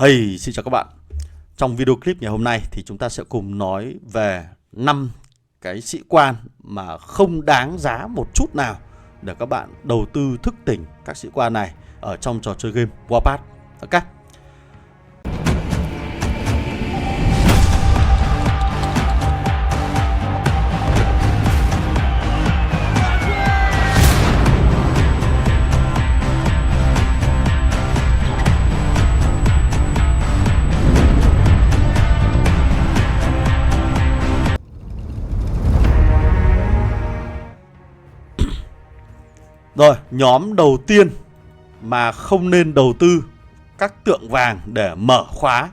Hey, xin chào các bạn. Trong video clip ngày hôm nay thì chúng ta sẽ cùng nói về 5 cái sĩ quan mà không đáng giá một chút nào để các bạn đầu tư thức tỉnh các sĩ quan này ở trong trò chơi game Warpath. Ok. Rồi, nhóm đầu tiên mà không nên đầu tư các tượng vàng để mở khóa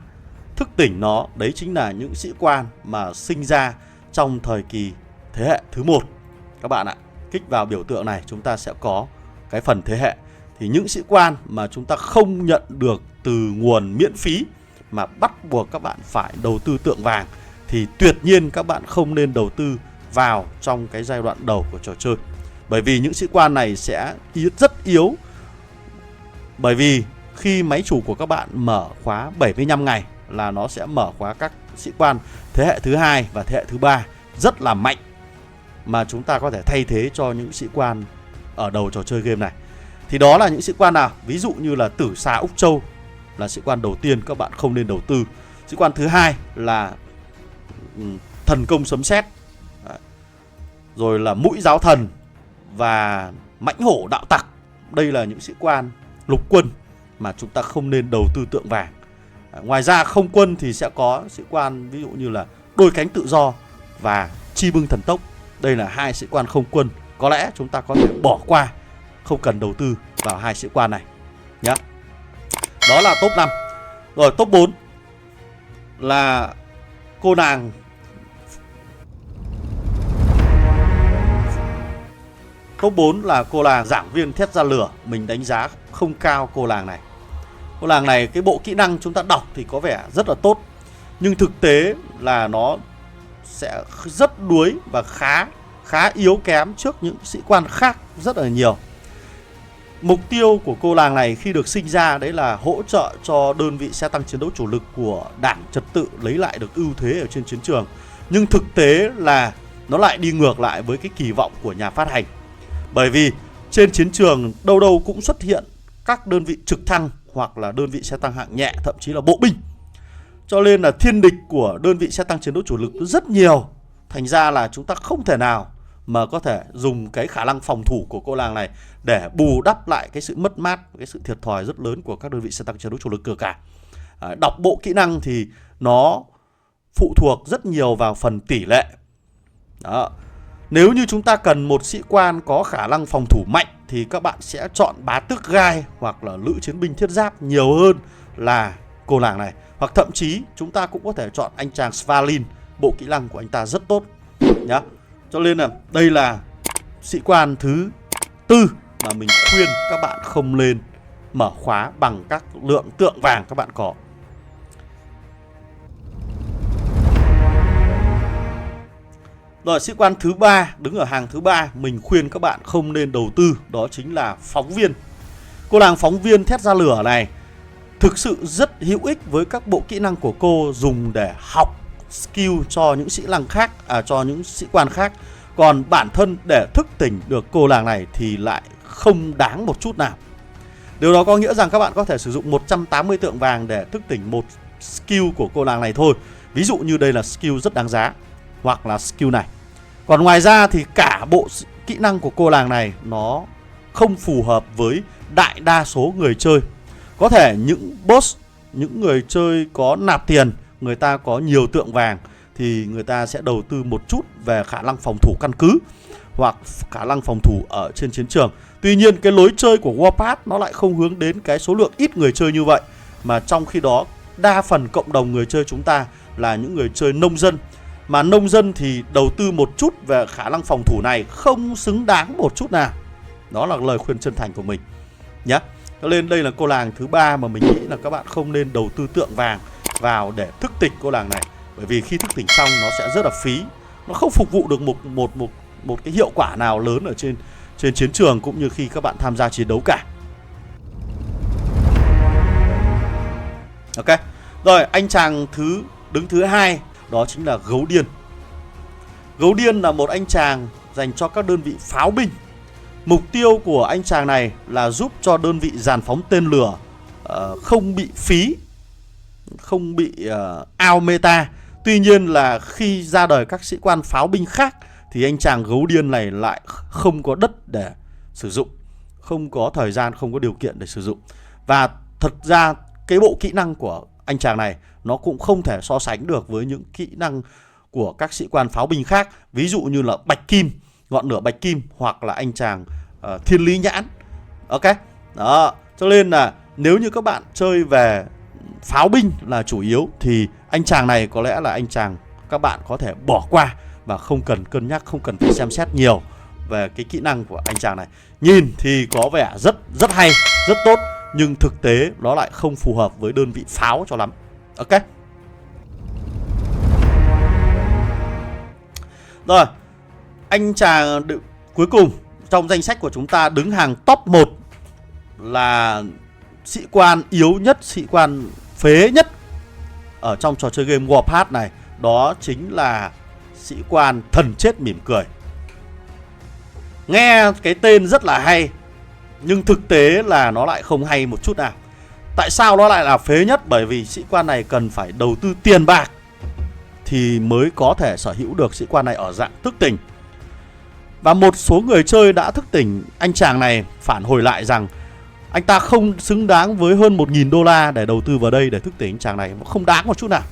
thức tỉnh nó, đấy chính là những sĩ quan mà sinh ra trong thời kỳ thế hệ thứ 1. Các bạn ạ, kích vào biểu tượng này chúng ta sẽ có cái phần thế hệ. Thì những sĩ quan mà chúng ta không nhận được từ nguồn miễn phí mà bắt buộc các bạn phải đầu tư tượng vàng thì tuyệt nhiên các bạn không nên đầu tư vào trong cái giai đoạn đầu của trò chơi. Bởi vì những sĩ quan này sẽ rất yếu. Bởi vì khi máy chủ của các bạn mở khóa 75 ngày là nó sẽ mở khóa các sĩ quan thế hệ thứ 2 và thế hệ thứ 3 rất là mạnh, mà chúng ta có thể thay thế cho những sĩ quan ở đầu trò chơi game này. Thì đó là những sĩ quan nào? Ví dụ như là Tử Xà Úc Châu là sĩ quan đầu tiên các bạn không nên đầu tư. Sĩ quan thứ 2 là Thần Công Sấm Sét, rồi là Mũi Giáo Thần và Mãnh Hổ Đạo Tặc. Đây là những sĩ quan lục quân mà chúng ta không nên đầu tư tượng vàng. Ngoài ra không quân thì sẽ có sĩ quan ví dụ như là Đôi Cánh Tự Do và Chi Bưng Thần Tốc. Đây là hai sĩ quan không quân có lẽ chúng ta có thể bỏ qua, không cần đầu tư vào hai sĩ quan này nhé. Đó là top 5. Rồi top 4 là cô nàng Top 4 là cô nàng Giảng Viên Thét Ra Lửa. Mình đánh giá không cao cô nàng này. Cô nàng này cái bộ kỹ năng chúng ta đọc thì có vẻ rất là tốt, nhưng thực tế là nó sẽ rất đuối và khá yếu kém trước những sĩ quan khác rất là nhiều. Mục tiêu của cô nàng này khi được sinh ra đấy là hỗ trợ cho đơn vị xe tăng chiến đấu chủ lực của Đảng Trật Tự lấy lại được ưu thế ở trên chiến trường. Nhưng thực tế là nó lại đi ngược lại với cái kỳ vọng của nhà phát hành. Bởi vì trên chiến trường đâu đâu cũng xuất hiện các đơn vị trực thăng hoặc là đơn vị xe tăng hạng nhẹ, thậm chí là bộ binh. Cho nên là thiên địch của đơn vị xe tăng chiến đấu chủ lực rất nhiều. Thành ra là chúng ta không thể nào mà có thể dùng cái khả năng phòng thủ của cô nàng này để bù đắp lại cái sự mất mát, cái sự thiệt thòi rất lớn của các đơn vị xe tăng chiến đấu chủ lực cửa cả. Đọc bộ kỹ năng thì nó phụ thuộc rất nhiều vào phần tỷ lệ. Đó. Nếu như chúng ta cần một sĩ quan có khả năng phòng thủ mạnh thì các bạn sẽ chọn Bá Tước Gai hoặc là Lữ Chiến Binh Thiết Giáp nhiều hơn là cô nàng này. Hoặc thậm chí chúng ta cũng có thể chọn anh chàng Svalin, bộ kỹ năng của anh ta rất tốt nhá. Cho nên là đây là sĩ quan thứ 4 mà mình khuyên các bạn không nên mở khóa bằng các lượng tượng vàng các bạn có. Rồi, sĩ quan thứ 3 đứng ở hàng thứ 3 mình khuyên các bạn không nên đầu tư, đó chính là Phóng Viên. Cô nàng Phóng Viên Thét Ra Lửa này thực sự rất hữu ích với các bộ kỹ năng của cô, dùng để học skill cho những cho những sĩ quan khác. Còn bản thân để thức tỉnh được cô nàng này thì lại không đáng một chút nào. Điều đó có nghĩa rằng các bạn có thể sử dụng 180 tượng vàng để thức tỉnh một skill của cô nàng này thôi. Ví dụ như đây là skill rất đáng giá, hoặc là skill này. Còn ngoài ra thì cả bộ kỹ năng của cô nàng này nó không phù hợp với đại đa số người chơi. Có thể những boss, những người chơi có nạp tiền, người ta có nhiều tượng vàng thì người ta sẽ đầu tư một chút về khả năng phòng thủ căn cứ hoặc khả năng phòng thủ ở trên chiến trường. Tuy nhiên cái lối chơi của Warpath nó lại không hướng đến cái số lượng ít người chơi như vậy, mà trong khi đó đa phần cộng đồng người chơi chúng ta là những người chơi nông dân. Mà nông dân thì đầu tư một chút về khả năng phòng thủ này không xứng đáng một chút nào. Đó là lời khuyên chân thành của mình nhé. Cho nên đây là cô nàng thứ 3 mà mình nghĩ là các bạn không nên đầu tư tượng vàng vào để thức tỉnh cô nàng này. Bởi vì khi thức tỉnh xong nó sẽ rất là phí. Nó không phục vụ được một cái hiệu quả nào lớn ở trên chiến trường cũng như khi các bạn tham gia chiến đấu cả. Ok. Rồi, anh chàng đứng thứ hai đó chính là gấu điên. Gấu điên là một anh chàng dành cho các đơn vị pháo binh. Mục tiêu của anh chàng này là giúp cho đơn vị dàn phóng tên lửa không bị phí, không bị out meta. Tuy nhiên là khi ra đời các sĩ quan pháo binh khác thì anh chàng gấu điên này lại không có đất để sử dụng, không có thời gian, không có điều kiện để sử dụng. Và thật ra cái bộ kỹ năng của anh chàng này nó cũng không thể so sánh được với những kỹ năng của các sĩ quan pháo binh khác. Ví dụ như là Bạch Kim, ngọn lửa Bạch Kim, hoặc là anh chàng Thiên Lý Nhãn. Ok. Đó, cho nên là nếu như các bạn chơi về pháo binh là chủ yếu thì anh chàng này có lẽ là anh chàng các bạn có thể bỏ qua và không cần cân nhắc, không cần phải xem xét nhiều về cái kỹ năng của anh chàng này. Nhìn thì có vẻ rất hay, rất tốt, nhưng thực tế nó lại không phù hợp với đơn vị pháo cho lắm. Ok. Rồi, anh chàng cuối cùng trong danh sách của chúng ta đứng hàng top 1 là sĩ quan yếu nhất, sĩ quan phế nhất ở trong trò chơi game Warpath này. Đó chính là sĩ quan thần chết mỉm cười. Nghe cái tên rất là hay, nhưng thực tế là nó lại không hay một chút nào. Tại sao nó lại là phế nhất? Bởi vì sĩ quan này cần phải đầu tư tiền bạc thì mới có thể sở hữu được sĩ quan này ở dạng thức tỉnh. Và một số người chơi đã thức tỉnh anh chàng này phản hồi lại rằng anh ta không xứng đáng với hơn 1.000 đô la để đầu tư vào đây để thức tỉnh anh chàng này. Nó không đáng một chút nào.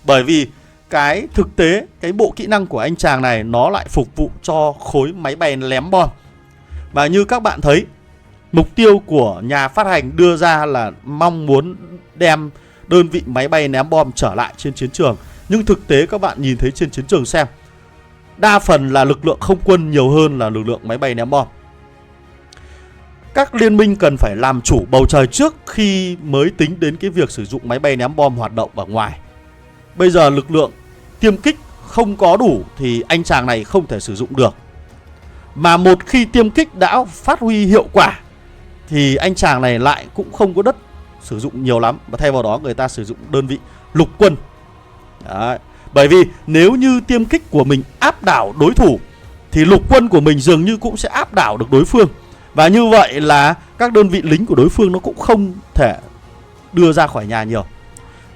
Bởi vì cái thực tế, cái bộ kỹ năng của anh chàng này nó lại phục vụ cho khối máy bay ném bom. Và như các bạn thấy, mục tiêu của nhà phát hành đưa ra là mong muốn đem đơn vị máy bay ném bom trở lại trên chiến trường. Nhưng thực tế các bạn nhìn thấy trên chiến trường xem, đa phần là lực lượng không quân nhiều hơn là lực lượng máy bay ném bom. Các liên minh cần phải làm chủ bầu trời trước khi mới tính đến cái việc sử dụng máy bay ném bom hoạt động ở ngoài. Bây giờ lực lượng tiêm kích không có đủ thì anh chàng này không thể sử dụng được. Mà một khi tiêm kích đã phát huy hiệu quả thì anh chàng này lại cũng không có đất sử dụng nhiều lắm. Và thay vào đó người ta sử dụng đơn vị lục quân. Đấy. Bởi vì nếu như tiêm kích của mình áp đảo đối thủ thì lục quân của mình dường như cũng sẽ áp đảo được đối phương. Và như vậy là các đơn vị lính của đối phương nó cũng không thể đưa ra khỏi nhà nhiều.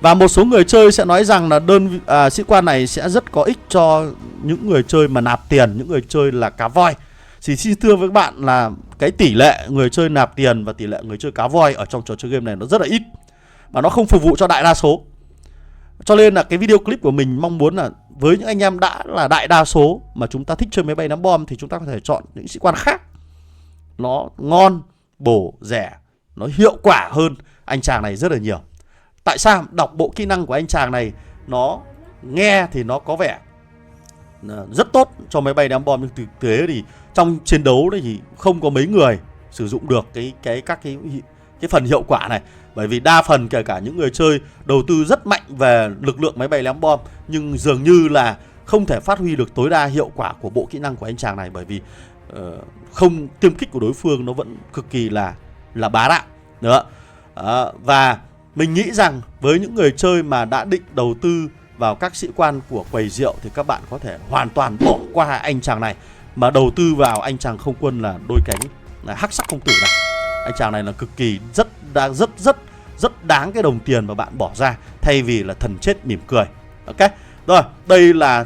Và một số người chơi sẽ nói rằng là sĩ quan này sẽ rất có ích cho những người chơi mà nạp tiền, những người chơi là cá voi. Thì xin thưa với các bạn là cái tỷ lệ người chơi nạp tiền và tỷ lệ người chơi cá voi ở trong trò chơi game này nó rất là ít. Và nó không phục vụ cho đại đa số. Cho nên là cái video clip của mình mong muốn là với những anh em đã là đại đa số mà chúng ta thích chơi máy bay ném bom thì chúng ta có thể chọn những sĩ quan khác. Nó ngon, bổ, rẻ, nó hiệu quả hơn anh chàng này rất là nhiều. Tại sao? Đọc bộ kỹ năng của anh chàng này nó nghe thì nó có vẻ rất tốt cho máy bay ném bom, nhưng thực tế thì trong chiến đấu đấy thì không có mấy người sử dụng được các cái phần hiệu quả này. Bởi vì đa phần kể cả những người chơi đầu tư rất mạnh về lực lượng máy bay ném bom nhưng dường như là không thể phát huy được tối đa hiệu quả của bộ kỹ năng của anh chàng này. Bởi vì không tiêm kích của đối phương nó vẫn cực kỳ là bá đạo nữa. Và mình nghĩ rằng với những người chơi mà đã định đầu tư vào các sĩ quan của quầy rượu thì các bạn có thể hoàn toàn bỏ qua anh chàng này mà đầu tư vào anh chàng không quân là đôi cánh là hắc sắc công tử này. Anh chàng này là cực kỳ rất đáng cái đồng tiền mà bạn bỏ ra thay vì là thần chết mỉm cười. Ok. Rồi,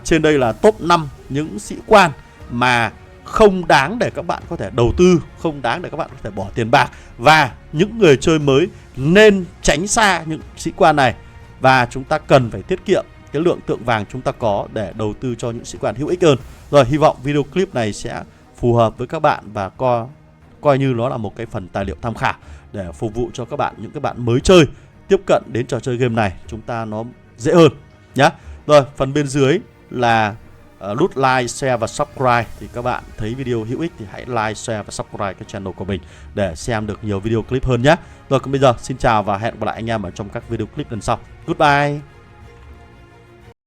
trên đây là top 5 những sĩ quan mà không đáng để các bạn có thể đầu tư, không đáng để các bạn có thể bỏ tiền bạc, và những người chơi mới nên tránh xa những sĩ quan này. Và chúng ta cần phải tiết kiệm cái lượng tượng vàng chúng ta có để đầu tư cho những sĩ quan hữu ích hơn. Rồi, hy vọng video clip này sẽ phù hợp với các bạn và coi như nó là một cái phần tài liệu tham khảo để phục vụ cho các bạn, những cái bạn mới chơi, tiếp cận đến trò chơi game này chúng ta nó dễ hơn nhé. Rồi, phần bên dưới là nút like, share và subscribe. Thì các bạn thấy video hữu ích thì hãy like, share và subscribe cái channel của mình để xem được nhiều video clip hơn nhé. Rồi, còn bây giờ xin chào và hẹn gặp lại anh em ở trong các video clip lần sau. Goodbye.